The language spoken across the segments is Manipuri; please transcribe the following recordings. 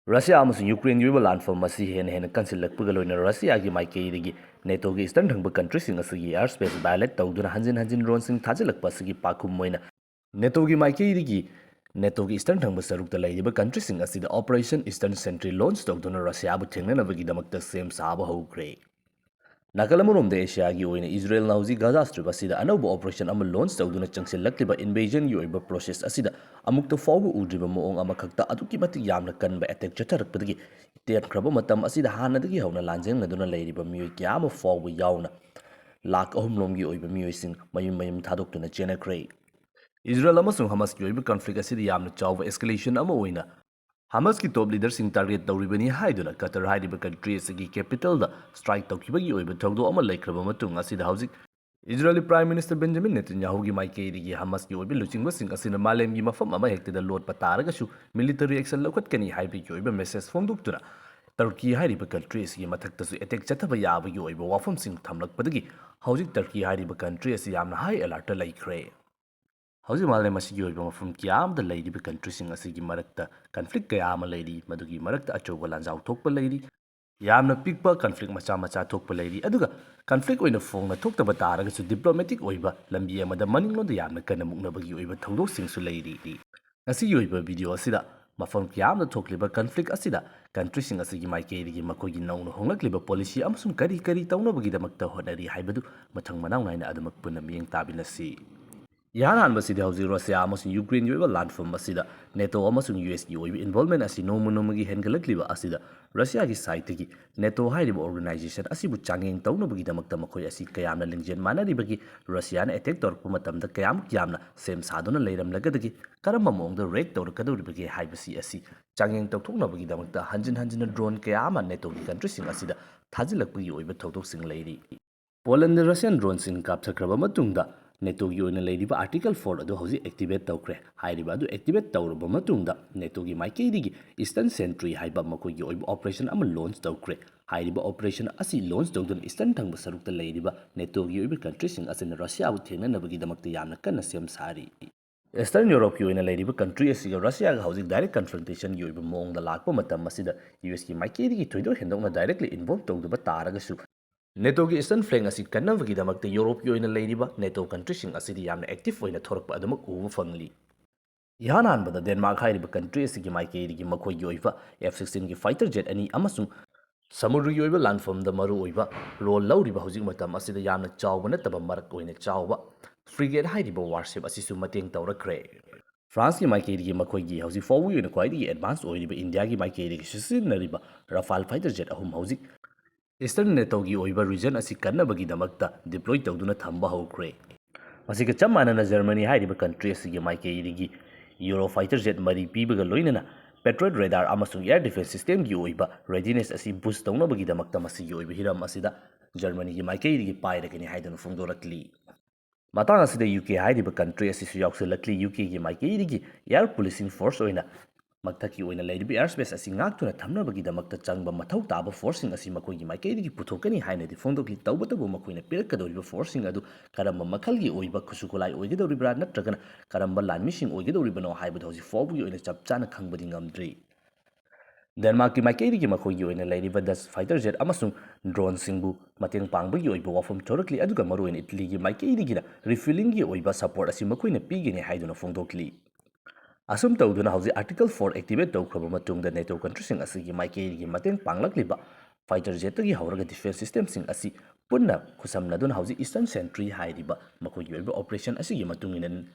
Russia amasung Ukraine yuba landfall masi hen kansilakpuga loina Russia gi maikeidigi NATO gi eastern thangba countries asigi airspace violate tawduna hanjin drone sing thajilakpa asigi pakhum moina NATO gi maikeidigi NATO gi eastern thangba sarukta laidiba countries asida Operation Eastern Sentry launch tawduna Russia bu thengnanabagi damakta sem saba hokre Nakalamurumda Asia gi oina Isreal na hauji Gaza Strip asida anauba operation ama launch tawduna changsilakliba invasion gi oiba process asida amukta fawbu udriba moong ama khakta aduki matik yamna kanba attack chatarakpadagi iteatkraba matam asida hanadagi hauna lanjengladuna leiriba miyoi kyama fawbu yauna lak ahumlomgi oiba miyoising mayum thadokduna chenakre Israel amasung Hamas gi oiba conflict asida yamna chawba escalation ama oina Hamas ki top leader sing target tawribani haiduna Qatar haidiba country asigi capital da strike tawkibagi oiba thawdo ama laikraba matung asida hauzik Israeli Prime Minister Benjamin Netanyahu gi maikeidigi Hamas gi oiba luchingba sing asina malemgi mafam ama hektida lotpa taragashu military action laukatkani haibigi oiba message fongduktuna Turkey haidiba country asigi mathaktasu attack chataba yabagi oiba wafam sing thamlakpadagi hauzik Turkey haidiba country asi yamna high alert laikre Hauzi malay masigi oiba mafum kiyamda laydiba countries asigi marakta conflict kaya ama laydi madugi marakta achoba lanjaw thokpa laydi yamna pikpa conflict macha thokpa laydi aduga conflict oina fongna thoktaba taragasu diplomatic oiba lambi amada maningloda yamna kana muknabagi oiba thongdok singsu laydi asigi oiba video asida mafam kiyamda thokliba conflict asida countries asigi maikeidigi makogi nauna honglakliba policy amasum kari tawnabagi damakta honari haibadu mathang manaw naina adamak punna miyeng tabinasi Yanan masidi hausi Russia amasung Ukraine yoiba landform masida NATO amasung US gi oiba involvement asi nomungi hengalakliba asida Russia gi side gi NATO hairiba organization asibu changeng tawnabagi damakta makoi asi kayamna lingjen manaribagi Russia na attack torpa matamda kayam kyamna sem sadona leiramlagadagi karamba mongda raid tawrakadoribagi haibasi asi changeng tawthoknabagi damakta hanjin drone kayama NATO gi country sing asida thajilakpagi oiba thawdok sing leiri Poland Russian drone sing kapthakraba matungda NATO gi oina leiriba article 4 adu hauji activate tawkre hairiba adu activate tawraba matungda NATO gi maikeidigi Eastern Sentry haiba makoi gi oiba operation ama launch tawkre hairiba operation asi launch tawdun Eastern thangba sarukta leiriba NATO gi oiba countries sing asina Russia bu thengnanabagi damakta yamna kanna sem sari Eastern Europe gi oina leiriba country asiga Russia ga hauji direct confrontation gi oiba mongda lakpa matam masida US gi maikeidigi thoido hendokna directly involve tawdaba taragasu NATO gi Eastern flank asi kannavagi damakta Europe gi oina leiriba NATO countries sing asidi yamna active oina thorokpa adamak ubu fangli Yahananbada Denmark hairiba country asigi maikeidigi makoi gi oiba F-16 gi fighter jet ani amasung samudri gi oiba landform da maru oiba role lauriba hauzik matam asida yamna chawba nataba marak oina chawba frigate hairiba warship asisu mateng tawrakre France ki maikeidigi makoi gi hauzik forward oina kwaidigi advance oiriba India gi maikeidigi sisinariba Rafale fighter jet ahum hauzik Eastern NATO gi oiba region asi kannabagi damakta deploy tawduna thamba hokre masiga chamana Germany hairiba country asigi maikeidigi Eurofighter jet mari pibaga loinana Patriot radar amasung air defense system gi oiba readiness asi boost tawnabagi damakta masigi oiba hiram asida Germany gi maikeidigi pairagani haidana fongdorakli matang asida UK hairiba country asi su yaukselakli UK gi maikeidigi air policing force oina Magtaki oina leiribi airspace asi ngaktuna thamnabagi damakta changba mathau taba forcing asi makoigi maikeidigi puthokani hainadi fondokli tawbatabu makoina pirakadoriba forcing adu karamba makhalgi oiba khusukulai oigedoribra natragana karamba lanmising oigedoribano haibad hausi fawbugi oina chapchana khangbadi ngamdri Denmark ki maikeidigi makoigi oina leiriba Dutch fighter jet amasung drone singbu mateng pangbagi oiba wafam thorakli aduga maruina Italy gi maikeidigi refilling gi oiba support asi makoina pigini haiduna fondokli Asum tawduna hauji article 4 activate tawkraba matungda NATO countries sing asigi maikeidigi mateng panglakliba fighter jet gi hauraga defense system sing asi punna khusamnaduna hauji Eastern Sentry hairiba makoigi oiba operation asigi matungina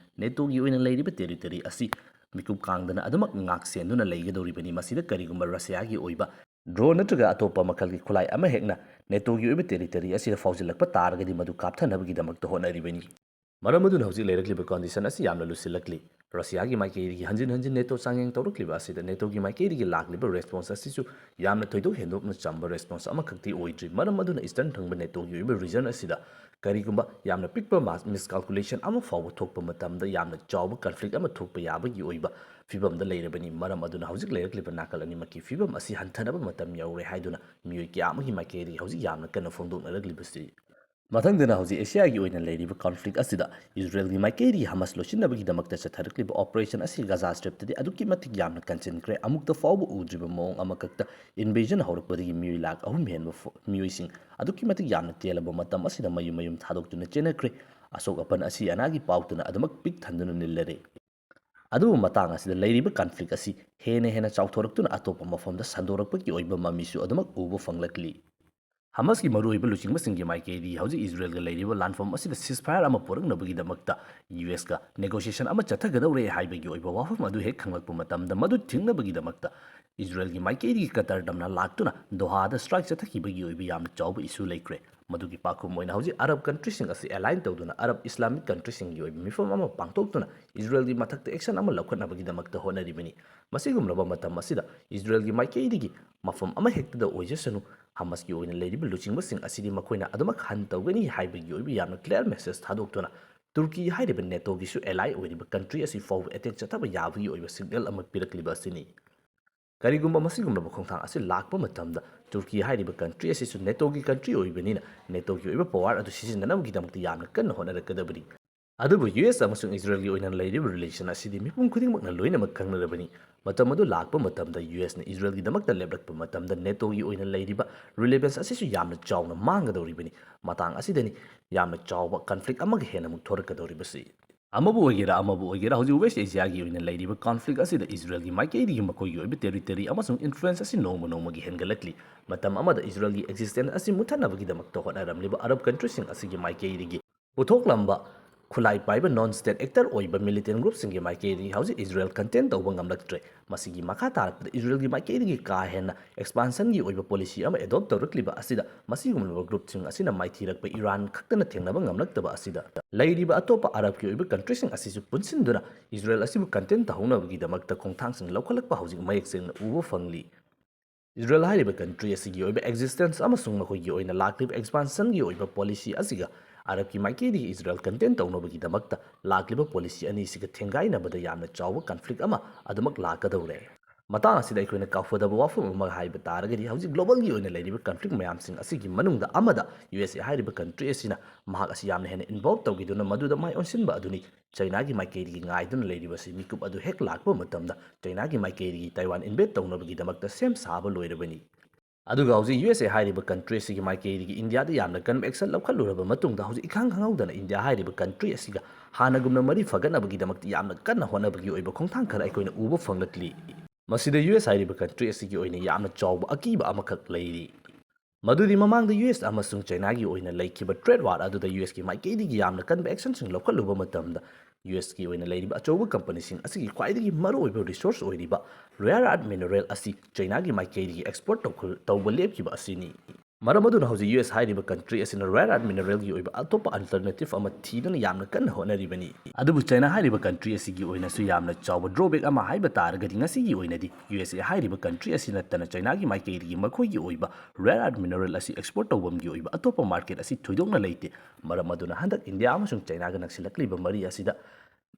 NATO gi oina leiriba territory asi mikub kangdana adumak ngak senduna leigedoribani masida karigumba Russia gi oiba drone natraga atopa makalgi khulai ama hekna NATO gi oiba territory asida fawjilakpa taragadi madu kapthanabagi damakta honaribani Maramadun hauji leirakliba condition asi yamna lusilakli Russia gi maikeidigi hanjin NATO changeng tawrukliba asida NATO gi maikeidigi lakliba response asisu yamna thoidok hendokna chamba response ama khakti oidri maramaduna Eastern thangba NATO gi oiba region asida karigumba yamna pikpa miscalculation ama fawba thokpa matamda yamna chawba conflict ama thokpa yabagi oiba fibamda leirabani maramaduna hauji leirakliba nakal animaki fibam asi hantanaba matam yaure haiduna miyoi kya amagi maikeidigi hauji yamna kana fongdoknaraklibasi ꯃꯊꯪꯗꯅ ꯍꯧꯖꯤꯛ ꯑꯦꯁꯤꯌꯥꯒꯤ ꯑꯣꯏꯅ ꯂꯩꯔꯤꯕ ꯀꯟꯐ꯭ꯂꯤꯛ ꯑꯁꯤꯗ ꯏꯖꯔꯦꯜꯒꯤ ꯃꯥꯏꯀꯩꯗꯒꯤ ꯍꯃꯁ ꯂꯣꯏꯁꯤꯟꯅꯕꯒꯤꯗꯃꯛꯇ ꯆꯠꯊꯔꯛꯂꯤꯕ ꯑꯣꯄꯔꯦꯁꯟ ꯑꯁꯤ ꯒꯥꯖꯥ ꯁ꯭ꯇ꯭ꯔꯤꯞꯇꯗꯤ ꯑꯗꯨꯛꯀꯤ ꯃꯇꯤꯛ ꯌꯥꯝꯅ ꯀꯟꯁꯤꯟꯈ꯭ꯔꯦ ꯑꯃꯨꯛꯇ ꯐꯥꯎꯕ ꯎꯗ꯭ꯔꯤꯕ ꯃꯑꯣꯡ ꯑꯃꯈꯛꯇ ꯏꯟꯚꯦꯖꯟ ꯍꯧꯔꯛꯄꯗꯒꯤ ꯃꯤꯑꯣꯏ ꯂꯥꯈ 3 ꯍꯦꯟꯕ ꯃꯤꯑꯣꯏꯁꯤꯡ ꯑꯗꯨꯛꯀꯤ ꯃꯇꯤꯛ ꯌꯥꯝꯅ ꯇꯦꯜꯂꯕ ꯃꯇꯝ ꯑꯁꯤꯗ ꯃꯌꯨꯝ ꯃꯌꯨꯝ ꯊꯥꯗꯣꯛꯇꯨꯅ ꯆꯦꯟꯅꯈ꯭ꯔꯦ ꯑꯁꯣꯛ ꯑꯄꯟ ꯑꯁꯤ ꯑꯅꯥꯒꯤ ꯄꯥꯎꯇꯅ ꯑꯗꯨꯃꯛ ꯄꯤꯛ ꯊꯟꯗꯨꯅ ꯅꯤꯜꯂꯔꯦ ꯑꯗꯨꯕꯨ ꯃꯇꯥꯡ ꯑꯁꯤꯗ ꯂꯩꯔꯤꯕ ꯀꯟꯐ꯭ꯂꯤꯛ ꯑꯁꯤ ꯍꯦꯟꯅ ꯆꯥꯎꯊꯣꯔꯛꯇꯨꯅ ꯑꯇꯣꯞꯄ ꯃꯐꯝꯗ ꯁꯟꯗꯣꯔꯛꯄꯒꯤ ꯑꯣꯏꯕ ꯃꯃꯤꯁꯨ ꯑꯗꯨꯃꯛ ꯎꯕ ꯐꯪꯂꯛꯂꯤ ꯍꯃꯁꯀꯤ ꯃꯔꯨꯑꯣꯏꯕ ꯂꯨꯆꯤꯡꯕꯁꯤꯡꯒꯤ ꯃꯥꯏꯀꯩꯗꯒꯤ ꯍꯧꯖꯤꯛ ꯏꯖꯔꯦꯜꯒ ꯂꯩꯔꯤꯕ ꯂꯥꯟꯐꯝ ꯑꯁꯤꯗ ꯁꯤꯁꯐꯥꯌꯔ ꯑꯃ ꯄꯨꯔꯛꯅꯕꯒꯤꯗꯃꯛꯇ ꯌꯨꯑꯦꯁꯀ ꯅꯦꯒꯣꯁꯤꯌꯦꯁꯟ ꯑꯃ ꯆꯠꯊꯒꯗꯧꯔꯦ ꯍꯥꯏꯕꯒꯤ ꯑꯣꯏꯕ ꯋꯥꯐꯝ ꯑꯗꯨ ꯍꯦꯛ ꯈꯪꯂꯛꯄ ꯃꯇꯝꯗ ꯃꯗꯨ ꯊꯤꯡꯅꯕꯒꯤꯗꯃꯛꯇ ꯏꯖꯔꯦꯜꯒꯤ ꯃꯥꯏꯀꯩꯗꯒꯤ ꯀꯇꯔꯗꯝꯅ ꯂꯥꯛꯇꯨꯅ ꯗꯣꯍꯥꯗ ꯁ꯭ꯇ꯭ꯔꯥꯏꯛ ꯆꯠꯊꯈꯤꯕꯒꯤ ꯑꯣꯏꯕ ꯌꯥꯝꯅ ꯆꯥꯎꯕ ꯏꯁꯨ ꯂꯩꯈ꯭ꯔꯦ ꯃꯗꯨꯒꯤ ꯄꯥꯈꯨꯝ ꯑꯣꯏꯅ ꯍꯧꯖꯤꯛ ꯑꯔꯕ ꯀꯟꯇ꯭ꯔꯤꯁꯤꯡ ꯑꯁꯤ ꯑꯦꯂꯥꯏꯟ ꯇꯧꯗꯨꯅ ꯑꯔꯕ ꯏꯁꯂꯥꯃꯤꯛ ꯀꯟꯇ꯭ꯔꯤꯁꯤꯡꯒꯤ ꯑꯣꯏꯕ ꯃꯤꯐꯝ ꯑꯃ ꯄꯥꯡꯊꯣꯛꯇꯨꯅ ꯏꯖꯔꯦꯜꯒꯤ ꯃꯊꯛꯇ ꯑꯦꯛꯁꯟ ꯑꯃ ꯂꯧꯈꯠꯅꯕꯒꯤꯗꯃꯛꯇ ꯍꯣꯠꯅꯔꯤꯕꯅꯤ ꯃꯁꯤꯒꯨꯝꯂꯕ ꯃꯇꯝ ꯑꯁꯤꯗ ꯏꯖꯔꯦꯜꯒꯤ ꯃꯥꯏꯀꯩꯗꯒꯤ ꯃꯐꯝ ꯑꯃꯍꯦꯛꯇꯗ ꯑꯣꯏꯖꯁꯅꯨ ꯍꯃꯁꯀꯤ ꯑꯣꯏꯅ ꯂꯩꯔꯤꯕ ꯂꯨꯆꯤꯡꯕꯁꯤꯡ ꯑꯁꯤꯗꯤ ꯃꯈꯣꯏꯅ ꯑꯗꯨꯃꯛ ꯍꯟ ꯇꯧꯒꯅꯤ ꯍꯥꯏꯕꯒꯤ ꯑꯣꯏꯕ ꯌꯥꯝꯅ ꯀ꯭ꯂꯤꯌꯥꯔ ꯃꯦꯁꯦꯖ ꯊꯥꯗꯣꯛꯇꯨꯅ ꯇꯨꯔꯀꯤ ꯍꯥꯏꯔꯤꯕ ꯅꯦꯇꯣꯒꯤꯁꯨ ꯑꯦꯂꯥꯏ ꯑꯣꯏꯔꯤꯕ ꯀꯟꯇ꯭ꯔꯤ ꯑꯁꯤ ꯐꯥꯎꯕ ꯑꯦꯇꯦꯛ ꯆꯠꯊꯕ ꯌꯥꯕꯒꯤ ꯑꯣꯏꯕ ꯁꯤꯒꯅꯦꯜ ꯑꯃ ꯄꯤꯔꯛꯂꯤꯕ ꯑꯁꯤꯅꯤ ꯀꯔꯤꯒꯨꯝꯕ ꯃꯁꯤꯒꯨꯝꯂꯕ ꯈꯣꯡꯊꯥꯡ ꯑꯁꯤ ꯂꯥꯛꯄ ꯃꯇꯝꯗ ꯇꯨꯔꯀꯤ ꯍꯥꯏꯔꯤꯕ ꯀꯟꯇ꯭ꯔꯤ ꯑꯁꯤꯁꯨ ꯅꯦꯇꯣꯒꯤ ꯀꯟꯇ꯭ꯔꯤ ꯑꯣꯏꯕꯅꯤꯅ ꯅꯦꯇꯣꯒꯤ ꯑꯣꯏꯕ ꯄꯋꯥꯔ ꯑꯗꯨ ꯁꯤꯖꯤꯟꯅꯅꯕꯒꯤꯗꯃꯛꯇ ꯌꯥꯝꯅ ꯀꯟꯅ ꯍꯣꯠꯅꯔꯛꯀꯗꯕꯅꯤ ꯑꯗꯨꯕꯨ ꯌꯨꯑꯦꯁ ꯑꯃꯁꯨꯡ ꯏꯖꯔꯦꯜꯒꯤ ꯑꯣꯏꯅ ꯂꯩꯔꯤꯕ ꯔꯤꯂꯦꯁꯟ ꯑꯁꯤꯗꯤ ꯃꯤꯄꯨꯝ ꯈꯨꯗꯤꯡꯃꯛꯅ ꯂꯣꯏꯅꯃꯛ ꯈꯪꯅꯔꯕꯅꯤ ꯃꯇꯝ ꯑꯗꯨ ꯂꯥꯛꯄ ꯃꯇꯝꯗ ꯌꯨꯑꯦꯁꯅ ꯏꯖꯔꯦꯜꯒꯤꯗꯃꯛꯇ ꯂꯦꯞꯂꯛꯄ ꯃꯇꯝꯗ ꯅꯦꯇꯣꯒꯤ ꯑꯣꯏꯅ ꯂꯩꯔꯤꯕ ꯔꯤꯂꯦꯚꯦꯟꯁ ꯑꯁꯤꯁꯨ ꯌꯥꯝꯅ ꯆꯥꯎꯅ ꯃꯥꯡꯒꯗꯧꯔꯤꯕꯅꯤ ꯃꯇꯥꯡ ꯑꯁꯤꯗꯅꯤ ꯌꯥꯝꯅ ꯆꯥꯎꯕ ꯀꯟꯐ꯭ꯂꯤꯛ ꯑꯃꯒ ꯍꯦꯟꯅ ꯑꯃꯨꯛ ꯊꯣꯔꯛꯀꯗꯧꯔꯤꯕꯁꯤ ꯑꯃꯕꯨ ꯑꯣꯏꯒꯦꯔꯥ ꯍꯧꯖꯤꯛ ꯋꯦꯁ ꯑꯦꯁꯤꯌꯥꯒꯤ ꯑꯣꯏꯅ ꯂꯩꯔꯤꯕ ꯀꯟꯐ꯭ꯂꯤꯛ ꯑꯁꯤꯗ ꯏꯖꯔꯦꯜꯒꯤ ꯃꯥꯏꯀꯩꯗꯒꯤ ꯃꯈꯣꯏꯒꯤ ꯑꯣꯏꯕ ꯇꯦꯔꯤꯇꯔꯤ ꯑꯃꯁꯨꯡ ꯏꯟꯐ꯭ꯂꯨꯌꯦꯟꯁ ꯑꯁꯤ ꯅꯣꯡꯃ ꯅꯣꯡꯃꯒꯤ ꯍꯦꯟꯒꯠꯂꯛꯂꯤ ꯃꯇꯝ ꯑꯃꯗ ꯏꯖꯔꯦꯜꯒꯤ ꯑꯦꯛꯖꯤꯁꯇꯦꯟꯁ ꯑꯁꯤ ꯃꯨꯠꯊꯠꯅꯕꯒꯤꯗꯃꯛꯇ ꯍꯣꯠꯅꯔꯝꯂꯤꯕ ꯑꯔꯕ ꯀꯟꯇ꯭ꯔꯤꯁꯤꯡ ꯑꯁꯤꯒꯤ ꯃꯥꯏꯀꯩꯗꯒꯤ ꯄꯨꯊꯣꯛꯂꯝꯕ ꯈꯨꯠꯂꯥꯏ ꯄꯥꯏꯕ ꯅꯣꯟ ꯁ꯭ꯇꯦꯠ ꯑꯦꯛꯇꯔ ꯑꯣꯏꯕ ꯃꯤꯂꯤꯇꯦꯟ ꯒ꯭ꯔꯨꯞꯁꯤꯡꯒꯤ ꯃꯥꯏꯀꯩꯗꯒꯤ ꯍꯧꯖꯤꯛ ꯏꯖꯔꯦꯜ ꯀꯟꯇꯦꯟ ꯇꯧꯕ ꯉꯝꯂꯛꯇ꯭ꯔꯦ ꯃꯁꯤꯒꯤ ꯃꯈꯥ ꯇꯥꯔꯛꯄꯗ ꯏꯖꯔꯦꯜꯒꯤ ꯃꯥꯏꯀꯩꯗꯒꯤ ꯀꯥ ꯍꯦꯟꯅ ꯑꯦꯛꯁꯄꯥꯟꯁꯟꯒꯤ ꯑꯣꯏꯕ ꯄꯣꯂꯤꯁꯤ ꯑꯃ ꯑꯦꯗꯣꯞ ꯇꯧꯔꯛꯂꯤꯕ ꯑꯁꯤꯗ ꯃꯁꯤꯒꯨꯝꯂꯕ ꯒ꯭ꯔꯨꯞꯁꯤꯡ ꯑꯁꯤꯅ ꯃꯥꯏꯊꯤꯔꯛꯄ ꯏꯔꯥꯟ ꯈꯛꯇꯅ ꯊꯦꯡꯅꯕ ꯉꯝꯂꯛꯇꯕ ꯑꯁꯤꯗ ꯂꯩꯔꯤꯕ ꯑꯇꯣꯞꯄ ꯑꯔꯕꯀꯤ ꯑꯣꯏꯕ ꯀꯟꯇ꯭ꯔꯤꯁꯤꯡ ꯑꯁꯤꯁꯨ ꯄꯨꯟꯁꯤꯟꯗꯨꯅ ꯏꯖꯔꯦꯜ ꯑꯁꯤꯕꯨ ꯀꯟꯇꯦꯟ ꯇꯧꯍꯧꯅꯕꯒꯤꯗꯃꯛꯇ ꯈꯣꯡꯊꯥꯡꯁꯤꯡ ꯂꯧꯈꯠꯂꯛꯄ ꯍꯧꯖꯤꯛ ꯃꯌꯦꯛ ꯁꯦꯡꯅ ꯎꯕ ꯐꯪꯂꯤ ꯏꯖꯔꯦꯜ ꯍꯥꯏꯔꯤꯕ ꯀꯟꯇ꯭ꯔꯤ ꯑꯁꯤꯒꯤ ꯑꯣꯏꯕ ꯑꯦꯛꯖꯤꯁꯇꯦꯟꯁ ꯑꯃꯁꯨꯡ ꯃꯈꯣꯏꯒꯤ ꯑꯣꯏꯅ ꯂꯥꯛꯂꯤꯕ ꯑꯦꯛꯁꯄꯥꯟꯁꯟꯒꯤ ꯑꯣꯏꯕ ꯄꯣꯂꯤꯁꯤ ꯑꯁꯤꯒ ꯑꯔꯕꯀꯤ ꯃꯥꯏꯀꯩꯗꯒꯤ ꯏꯖꯔꯦꯜ ꯀꯟꯇꯦꯟ ꯇꯧꯅꯕꯒꯤꯗꯃꯛꯇ ꯂꯥꯛꯂꯤꯕ ꯄꯣꯂꯤꯁꯤ ꯑꯅꯤꯁꯤꯒ ꯊꯦꯡꯒꯥꯏꯅꯕꯗ ꯌꯥꯝꯅ ꯆꯥꯎꯕ ꯀꯟꯐ꯭ꯂꯤꯛ ꯑꯃ ꯑꯗꯨꯃꯛ ꯂꯥꯛꯀꯗꯧꯔꯦ ꯃꯇꯥꯡ ꯑꯁꯤꯗ ꯑꯩꯈꯣꯏꯅ ꯀꯥꯎꯐꯗꯕ ꯋꯥꯐꯝ ꯑꯃ ꯍꯥꯏꯕ ꯇꯥꯔꯒꯗꯤ ꯍꯧꯖꯤꯛ ꯒ꯭ꯂꯣꯕꯜꯒꯤ ꯑꯣꯏꯅ ꯂꯩꯔꯤꯕ ꯀꯟꯐ꯭ꯂꯤꯛ ꯃꯌꯥꯝꯁꯤꯡ ꯑꯁꯤꯒꯤ ꯃꯅꯨꯡꯗ ꯑꯃꯗ ꯌꯨ ꯑꯦꯁ ꯑꯦ ꯍꯥꯏꯔꯤꯕ ꯀꯟꯇ꯭ꯔꯤ ꯑꯁꯤꯅ ꯃꯍꯥꯛ ꯑꯁꯤ ꯌꯥꯝꯅ ꯍꯦꯟꯅ ꯏꯟꯚꯣꯜቭ ꯇꯧꯈꯤꯗꯨꯅ ꯃꯗꯨꯗ ꯃꯥꯏ ꯑꯣꯟꯁꯤꯟꯕ ꯑꯗꯨꯅꯤ ꯆꯩꯅꯥꯒꯤ ꯃꯥꯏꯀꯩꯗꯒꯤ ꯉꯥꯏꯗꯨꯅ ꯂꯩꯔꯤꯕꯁꯤ ꯃꯤꯀꯨꯞ ꯑꯗꯨ ꯍꯦꯛ ꯂꯥꯛꯄ ꯃꯇꯝꯗ ꯆꯩꯅꯥꯒꯤ ꯃꯥꯏꯀꯩꯗꯒꯤ ꯇꯥꯏꯋꯥꯟ ꯏꯟꯚꯦꯠ ꯇꯧꯅꯕꯒꯤꯗꯃꯛꯇ ꯁꯦꯝ ꯁꯥꯕ ꯂꯣꯏꯔꯕꯅꯤ ꯑꯗꯨꯒ ꯍꯧꯖꯤꯛ ꯌꯨ ꯑꯦꯁ ꯑꯦ ꯍꯥꯏꯔꯤꯕ ꯀꯟꯇ꯭ꯔꯤ ꯑꯁꯤꯒꯤ ꯃꯥꯏꯀꯩꯗꯒꯤ ꯏꯟꯗꯤꯌꯥꯗ ꯌꯥꯝꯅ ꯀꯟꯕ ꯑꯦꯛꯁꯟ ꯂꯧꯈꯠꯂꯨꯔꯕ ꯃꯇꯨꯡꯗ ꯍꯧꯖꯤꯛ ꯏꯈꯪ ꯈꯪꯍꯧꯗꯅ ꯏꯟꯗꯤꯌꯥ ꯍꯥꯏꯔꯤꯕ ꯀꯟꯇ꯭ꯔꯤ ꯑꯁꯤꯒ ꯍꯥꯟꯅꯒꯨꯝꯅ ꯃꯔꯤ ꯐꯒꯠꯅꯕꯒꯤꯗꯃꯛꯇ ꯌꯥꯝꯅ ꯀꯟꯅ ꯍꯣꯠꯅꯕꯒꯤ ꯑꯣꯏꯕ ꯈꯣꯡꯊꯥꯡ ꯈꯔ ꯑꯩꯈꯣꯏꯅ ꯎꯕ ꯐꯪꯂꯛꯂꯤ ꯃꯁꯤꯗ ꯌꯨ ꯑꯦꯁ ꯍꯥꯏꯔꯤꯕ ꯀꯟꯇ꯭ꯔꯤ ꯑꯁꯤꯒꯤ ꯑꯣꯏꯅ ꯌꯥꯝꯅ ꯆꯥꯎꯕ ꯑꯀꯤꯕ ꯑꯃꯈꯛ ꯂꯩꯔꯤ ꯃꯗꯨꯗꯤ ꯃꯃꯥꯡꯗ ꯌꯨ ꯑꯦꯁ ꯑꯃꯁꯨꯡ ꯆꯩꯅꯥꯒꯤ ꯑꯣꯏꯅ ꯂꯩꯈꯤꯕ ꯇ꯭ꯔꯦꯗ ꯋꯥꯔ ꯑꯗꯨꯗ ꯌꯨ ꯑꯦꯁꯀꯤ ꯃꯥꯏꯀꯩꯗꯒꯤ ꯌꯥꯝꯅ ꯀꯟꯕ ꯑꯦꯛꯁꯟꯁꯤꯡ ꯂꯧꯈꯠꯂꯨꯕ ꯃꯇꯝꯗ ꯌꯨ ꯑꯦꯁꯀꯤ ꯑꯣꯏꯅ ꯂꯩꯔꯤꯕ ꯑꯆꯧꯕ ꯀꯝꯄꯅꯤꯁꯤꯡ ꯑꯁꯤꯒꯤ ꯈ꯭ꯋꯥꯏꯗꯒꯤ ꯃꯔꯨꯑꯣꯏꯕ ꯔꯤꯁꯣꯔꯁ ꯑꯣꯏꯔꯤꯕ ꯔꯦꯌꯔ ꯑꯥꯔꯠ ꯃꯤꯅꯔꯦꯜ ꯑꯁꯤ ꯆꯩꯅꯥꯒꯤ ꯃꯥꯏꯀꯩꯗꯒꯤ ꯑꯦꯛꯁꯄꯣꯔꯠ ꯇꯧꯕ ꯂꯦꯞꯈꯤꯕ ꯑꯁꯤꯅꯤ ꯃꯔꯝ ꯑꯗꯨꯅ ꯍꯧꯖꯤꯛ ꯌꯨ ꯑꯦꯁ ꯍꯥꯏꯔꯤꯕ ꯀꯟꯇ꯭ꯔꯤ ꯑꯁꯤꯅ ꯔꯦꯌꯔ ꯑꯥꯔꯠ ꯃꯤꯅꯔꯦꯜꯒꯤ ꯑꯣꯏꯕ ꯑꯇꯣꯞꯄ ꯑꯜꯇꯔꯅꯦꯇꯤꯞ ꯑꯃ ꯊꯤꯗꯨꯅ ꯌꯥꯝꯅ ꯀꯟꯅ ꯍꯣꯠꯅꯔꯤꯕꯅꯤ ꯑꯗꯨꯕꯨ ꯆꯩꯅꯥ ꯍꯥꯏꯔꯤꯕ ꯀꯟꯇ꯭ꯔꯤ ꯑꯁꯤꯒꯤ ꯑꯣꯏꯅꯁꯨ ꯌꯥꯝꯅ ꯆꯥꯎꯕ ꯗ꯭ꯔꯣꯕꯦꯛ ꯑꯃ ꯍꯥꯏꯕ ꯇꯥꯔꯒꯗꯤ ꯉꯁꯤꯒꯤ ꯑꯣꯏꯅꯗꯤ ꯌꯨ ꯑꯦꯁ ꯑꯦ ꯍꯥꯏꯔꯤꯕ ꯀꯟꯇ꯭ꯔꯤ ꯑꯁꯤ ꯅꯠꯇꯅ ꯆꯩꯅꯥꯒꯤ ꯃꯥꯏꯀꯩꯗꯒꯤ ꯃꯈꯣꯏꯒꯤ ꯑꯣꯏꯕ ꯔꯦꯌꯔ ꯑꯥꯔꯠ ꯃꯤꯅꯔꯦꯜ ꯑꯁꯤ ꯑꯦꯛꯁꯄꯣꯔꯠ ꯇꯧꯐꯝꯒꯤ ꯑꯣꯏꯕ ꯑꯇꯣꯞꯄ ꯃꯥꯔꯀꯦꯠ ꯑꯁꯤ ꯊꯣꯏꯗꯣꯛꯅ ꯂꯩꯇꯦ ꯃꯔꯝ ꯑꯗꯨꯅ ꯍꯟꯗꯛ ꯏꯟꯗꯤꯌꯥ ꯑꯃꯁꯨꯡ ꯆꯩꯅꯥꯒ ꯅꯛꯁꯤꯜꯂꯛꯂꯤꯕ ꯃꯔꯤ ꯑꯁꯤꯗ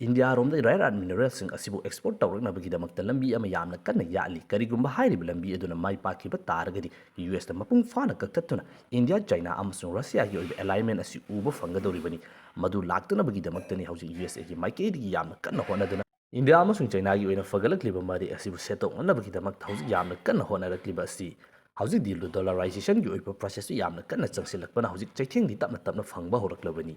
ꯏꯟꯗꯤꯌꯥꯔꯣꯝꯗ ꯔꯦꯌꯔ ꯑꯥꯔꯠ ꯃꯤꯅꯔꯦꯜꯁꯤꯡ ꯑꯁꯤꯕꯨ ꯑꯦꯛꯁꯄꯣꯔꯠ ꯇꯧꯔꯛꯅꯕꯒꯤꯗꯃꯛꯇ ꯂꯝꯕꯤ ꯑꯃ ꯌꯥꯝꯅ ꯀꯟꯅ ꯌꯥꯠꯂꯤ ꯀꯔꯤꯒꯨꯝꯕ ꯍꯥꯏꯔꯤꯕ ꯂꯝꯕꯤ ꯑꯗꯨꯅ ꯃꯥꯏ ꯄꯥꯛꯈꯤꯕ ꯇꯥꯔꯒꯗꯤ ꯌꯨ ꯑꯦꯁꯇ ꯃꯄꯨꯡ ꯐꯥꯅ ꯀꯛꯊꯠꯇꯨꯅ ꯏꯟꯗꯤꯌꯥ ꯆꯩꯅꯥ ꯑꯃꯁꯨꯡ ꯔꯁꯤꯌꯥꯒꯤ ꯑꯣꯏꯕ ꯑꯦꯂꯥꯏꯟꯃꯦꯟ ꯑꯁꯤ ꯎꯕ ꯐꯪꯒꯗꯧꯔꯤꯕꯅꯤ ꯃꯗꯨ ꯂꯥꯛꯇꯅꯕꯒꯤꯗꯃꯛꯇꯅꯤ ꯍꯧꯖꯤꯛ ꯌꯨ ꯑꯦꯁ ꯑꯦꯒꯤ ꯃꯥꯏꯀꯩꯗꯒꯤ ꯌꯥꯝꯅ ꯀꯟꯅ ꯍꯣꯠꯅꯗꯨꯅ ꯏꯟꯗꯤꯌꯥ ꯑꯃꯁꯨꯡ ꯆꯩꯅꯥꯒꯤ ꯑꯣꯏꯅ ꯐꯒꯠꯂꯛꯂꯤꯕ ꯃꯔꯤ ꯑꯁꯤꯕꯨ ꯁꯦꯠꯇꯣꯛꯅꯅꯕꯒꯤꯗꯃꯛꯇ ꯍꯧꯖꯤꯛ ꯌꯥꯝꯅ ꯀꯟꯅ ꯍꯣꯠꯅꯔꯛꯂꯤꯕ ꯑꯁꯤ ꯍꯧꯖꯤꯛꯇꯤ ꯗꯣꯂꯔꯥꯏꯖꯦꯁꯟꯒꯤ ꯑꯣꯏꯕ ꯄ꯭ꯔꯣꯁꯦꯁꯁꯨ ꯌꯥꯝꯅ ꯀꯟꯅ ꯆꯪꯁꯤꯜꯂꯛꯄꯅ ꯍꯧꯖꯤꯛ ꯆꯩꯊꯦꯡꯗꯤ ꯇꯞꯅ ꯇꯞꯅ ꯐꯪꯕ ꯍꯧꯔꯛꯂꯕꯅꯤ